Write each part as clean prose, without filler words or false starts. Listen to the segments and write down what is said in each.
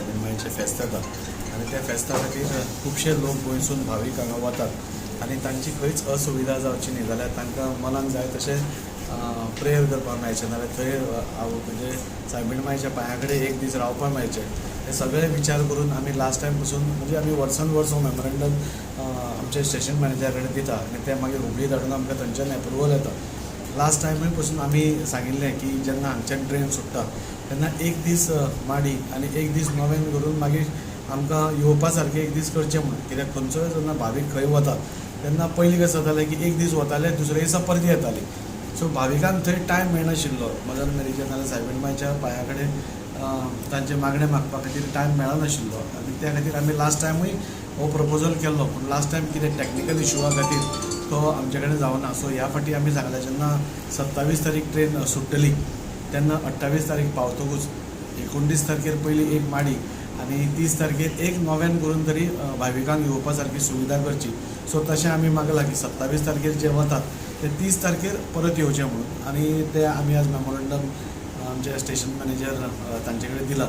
सायबीण फेस्त जाता आनी त्या फेस्ता खातीर खुबशे लोक गोंयसून भावीक हांगा वतात आनी तांची खंयच असुविधा जावची न्ही जाल्यार तांकां मनाक जाय तशें प्रेयर करपाक मेळचें नाल्यार थंय म्हणजे सायबीण मायच्या पांया कडेन एक दीस रावपाक मेळचें हे सगळे विचार करून आमी लास्ट टायम पसून म्हणजे आमी वर्सान वर्स मेमोरेंडम आमचे स्टेशन मॅनेजरा कडेन दिता आनी ते मागीर हुबळी धाडून आमकां थंयच्यान एप्रुवल येता. लास्ट टायमूय पसून आमी सांगिल्लें की जेन्ना हांगच्यान ट्रेन सुट्टा तेन्ना एक दीस माडी आनी एक दीस नवें करून मागीर आमकां येवपा सारकें एक दीस करचें म्हणून. कित्याक खंयचोय जेन्ना भावीक खंय वता तेन्ना पयलीं कशें जातालें की एक दीस वताले दुसरे दिसा परती येतालीं. सो भाविकांक थंय टायम मेळनाशिल्लो मदर मेरीच्या नाल्यार सायबीण मायच्या पांया कडेन तांचे मागणें मागपा खातीर टायम मेळनाशिल्लो आनी त्या खातीर आमी लास्ट टायमूय हो प्रपोजल केल्लो पूण लास्ट टायम कितें टॅक्निकल इशुआ खातीर तो आमचे कडेन जावना. सो ह्या फाटी आमी सांगलें जेन्ना 27 तारीख ट्रेन सुट्टली तेन्ना 28 तारीख पावतकूच 29 तारखेर पयली एक माडी आनी 30 तारखेर एक नव्यान करून तरी भाविकांक येवपा सारकी सुविधा करची. सो तशें आमी मागलां की 27 तारखेर जे वतात ते 30 तारखेर परत येवचें म्हणून आनी ते आमी आज मेमोरेंडम आमचे स्टेशन मॅनेजर तांचे कडेन दिला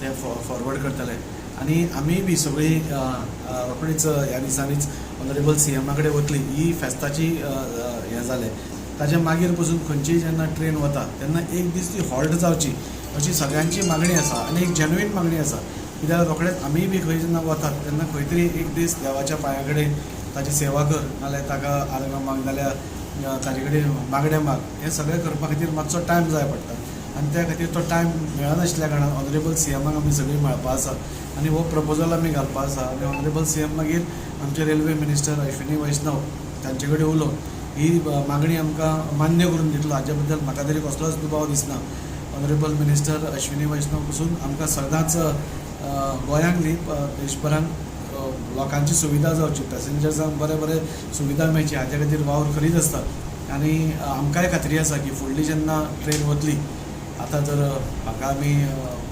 ते फॉरवर्ड करतले आनी आमी बी सगळी रोखडीच ह्या दिसांनीच ऑनरेबल CM कडेन वतली. ही फेस्ताची हें जालें ताचे मागीर पसून खंयचीय जेन्ना ट्रेन वता तेन्ना एक दीस ती हॉल्ट जावची अशी सगळ्यांची मागणी आसा आनी एक जेन्युइन मागणी आसा. कित्याक रोखडेच आमी बी खंय जेन्ना वतात तेन्ना खंय तरी एक दीस देवाच्या पांया कडेन ताची सेवा कर नाल्यार ताका आर्गां माग नाल्यार ताजे कडेन मागणें माग हें सगळें करपा खातीर मातसो टायम जाय पडटा आनी त्या खातीर तो टायम मेळनाशिल्ल्या कारणान ऑनरेबल CM आमी सगळीं मेळपा आसा आनी हो प्रपोजल आमी घालपा आसा आनी ऑनरेबल CM मागीर आमचे रेल्वे मिनिस्टर अश्विनी वैष्णव तांचे कडेन उलोवन ही मागणी आमकां मान्य करून दितलो हाचे बद्दल म्हाका तरी कसलोच दुबाव दिसना. ऑनरेबल मिनिस्टर अश्विनी वैष्णव पसून आमकां सदांच गोंयांक न्ही देशभरान लोकांची सुविधा जावची पॅसेंजर्सांक बरे बरे सुविधा मेळची हाचे खातीर वावर करीत आसता आनी आमकांय खात्री आसा की फुडली जेन्ना ट्रेन वतली आतां जर म्हाका आमी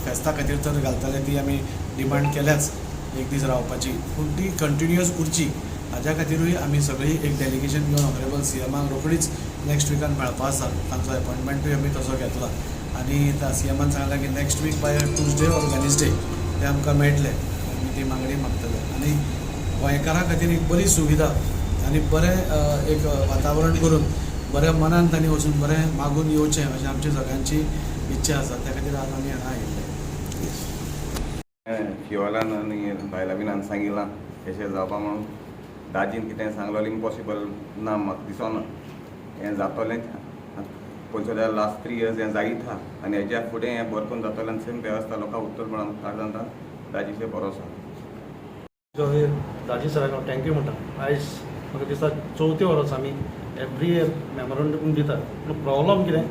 फेस्ता खातीर तर घालतले ती आमी डिमांड केल्याच एक दीस रावपाची पूण ती कंटिन्युअस उरची हाज्या खातीरूय आमी सगळीं एक डेलिगेशन घेवन ऑनरेबल CMाक रोखडीच नेक्स्ट विकान मेळपा आसा. तांचो अपॉयंटमेंटूय आमी तसो घेतला आनी त्या CMान सांगलां की next week by Tuesday or Wednesday ते आमकां मेळटले आमी ती मागणी मागतले आनी गोंयकारां खातीर एक बरी सुविधा आनी बरें एक वातावरण करून बऱ्या मनान तांणी वचून बरें मागून येवचें अशें आमची सगळ्यांची इच्छा आसा. त्या खातीर आज आमी हांगा आयिल्ले. शिवालान आनी बायलां बीन हांवें सांगिलां अशें जावपा म्हणून दाजीन कितें सांगलें इम्पॉसिबल ना म्हाका दिसोना हें जातलें पयलीं जाल्यार लास्ट 3 years हें जायत आहा आनी हेज्या फुडें हें बरपून जातलें आनी सेम वेवस्था लोकां उत्तर म्हणून काडटा दाजीचेर भरोसा. दाजी सराक हांव थँक्यू म्हणटा. आयज म्हाका दिसता 4थी वर्स आमी एवरी इयर मेमोरेंडम दिता पूण प्रॉब्लम कितें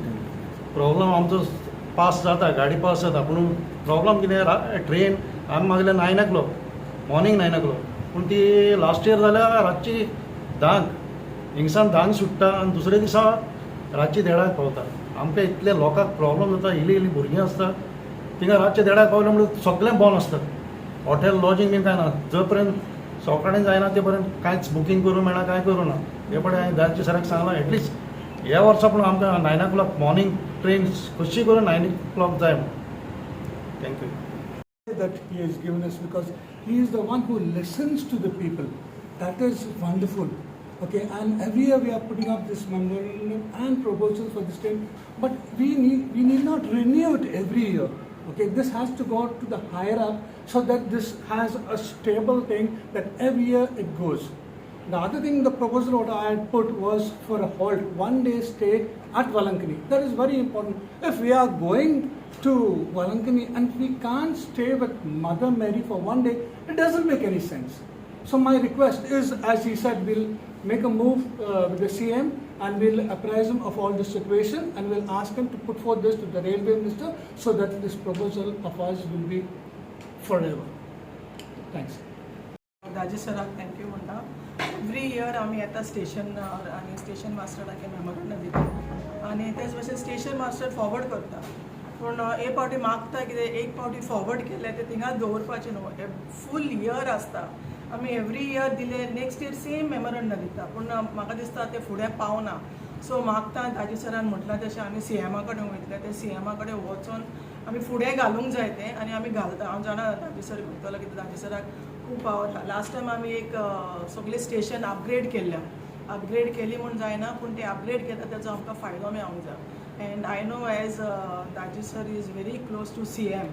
प्रॉब्लम आमचो पास जाता गाडी पास जाता पूण प्रॉब्लम कितें ट्रेन आमी मागले 9 o'clock मॉर्निंग 9 o'clock पूण ती लास्ट इयर जाल्यार रातची 10 हिंगसान 10 सुट्टा आनी दुसरे दिसा रातची 1:30 पावता. आमकां इतले लोकांक प्रॉब्लम जाता इल्ली इल्ली भुरगीं आसता थिंगा रातचे 1:30 पावले म्हणून सगळें बंद आसता हॉटेल लॉजींग बीन कांय ना जो पर्यंत सकाळीं जायना ते पर्यंत कांयच बुकींग करूं मेळना कांय करूं ना. हे पडे हांवें दाजी सराक सांगलां एटलिस्ट ह्या वर्सा पूण आमकां 9 o'clock मॉर्निंग ट्रेन कशी करून 9 o'clock जाय म्हणून. Thank you. That he has given us because he is the one who listens to the people. That is wonderful. Okay, and every year we are putting up this memorandum and proposals for this train, but we need not renew it every year. Okay, this has to go to the higher up so that this has a stable thing that every year it goes. The other thing, the proposal what I had put was for a halt, 1 day stay at Valankani. That is very important. If we are going to Valankani and we can't stay with Mother Mary for 1 day, it doesn't make any sense. So my request is, as he said, we'll make a move with the CM and we'll apprise him of all the situation and we'll ask him to put forth this to the railway minister so that this proposal of ours will be forever. Thanks. दाजी सराक thank you म्हणटा. Every year आमी येता station आनी station मास्टराक memorandum दिता आनी तेच भशेन station master forward करता पूण एक फावटी मागता कितें एक फावटी फॉरवर्ड केले ते थिंगाच दवरपाचें न्हू हे फूल इयर आसता. आमी एवरी इयर दिले नेक्स्ट इयर सेम मेमोरेंडम दिता पूण म्हाका दिसता ते फुडें पावना. सो मागता दाजी सरान म्हटलां तशें आमी CMा कडेन वयतले ते CMा कडेन वचून आमी फुडें घालूंक जाय तें आनी आमी घालता. हांव जाणा दाजी सर करतलो कितें, दाजी सराक खूब पावर आहा. लास्ट टायम आमी एक सगळे स्टेशन अपग्रेड केल्ल्या. अपग्रेड केली म्हूण जायना, पूण ते अपग्रेड केल्या ताचो आमकां फायदो मेळोंक जाय. And I know as Daji sir is very close to CM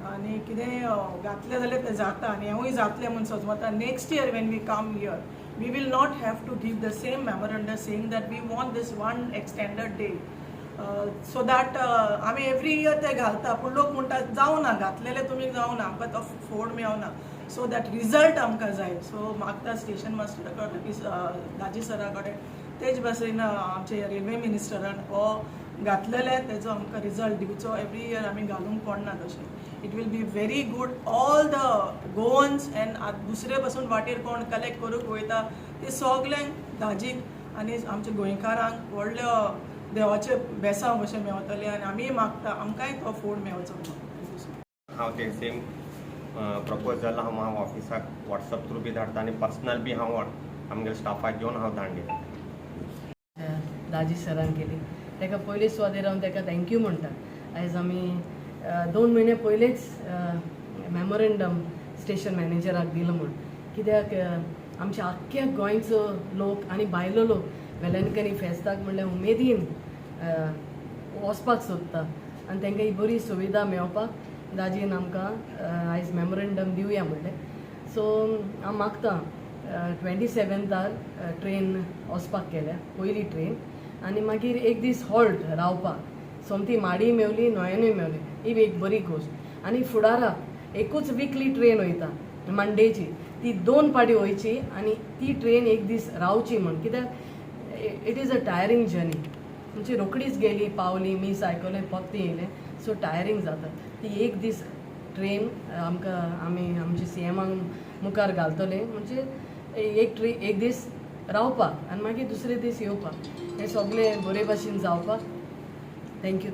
आनी कितें घातलें जाल्यार तें जाता आनी हेंवूय जातलें म्हूण सोजमता. Next year when we come here we will not have to give the same memorandum saying that we want this one extended day. So that आमी एवरी इयर ते घालता, पूण लोक म्हणटात जावना, घातलेले तुमी जावना, आमकां तो फोड मेळना. सो दॅट रिजल्ट आमकां जाय. सो मागता स्टेशन मास्टरा कडेन, दाजी सरा कडेन, तेच भाशेन आमचे रेल्वे मिनिस्टरान हो घातलेले तेजो आमकां रिजल्ट दिवचो. एवरी इयर आमी घालूंक पडना तशें. It will be very good. All the Goans and दुसरे पासून वाटेर कोण कलेक्ट करूंक वयता ते सगल्यांक दाजीक आनी आमच्या गोंयकारांक व्हडले देवाचे बेसांव कशें मेळटलें आनी आमी मागता आमकांय तो फोड मेळचो म्हणून. हांव ते सेम प्रपोजल हांव ऑफिसाक वॉट्सअप थ्रू बी धाडटा आनी पर्सनल बी हांव आमगे स्टाफाक घेवन हांव धाडटा. दाजी सरान केली ताका पयलीं सुवातेर हांव ताका थँक्यू म्हणटा. आयज आमी 2 म्हयने पयलेंच मेमोरेंडम स्टेशन मॅनेजराक दिलो म्हूण. कित्याक आमच्या आख्ख्या गोंयचो लोक आनी भायलो लोक वेलंकनी फेस्ताक म्हणल्यार उमेदीन वचपाक सोदता आनी तांकां ही बरी सुविधा मेळोवपाक दाजीन आमकां आयज मेमोरेंडम दिवया म्हणलें. सो हांव मागतां 27तार ट्रेन वचपाक केल्या, पयली ट्रेन, आनी मागीर एक दीस हॉल्ट रावपाक. सोमती माडी मेवली, न्हंयेनूय मेवली, ही एक बरी गोश्ट. आनी फुडाराक एकूच विकली ट्रेन वयता मंडेची, ती 2 पाटी वयची आनी ती ट्रेन एक दीस रावची म्हूण. कित्याक it is a tiring journey. म्हणजे रोकडीच गेली, पावली, मिस आयकलें, फक्त येयलें, सो टायरींग जाता. ती एक दीस ट्रेन आमी आमच्या CMाक मुखार घालतले, म्हणजे एक दीस रावपाक आनी मागीर दुसरे दीस येवपाक. हें सगळें बरे भाशेन जावपाक. थँक्यू.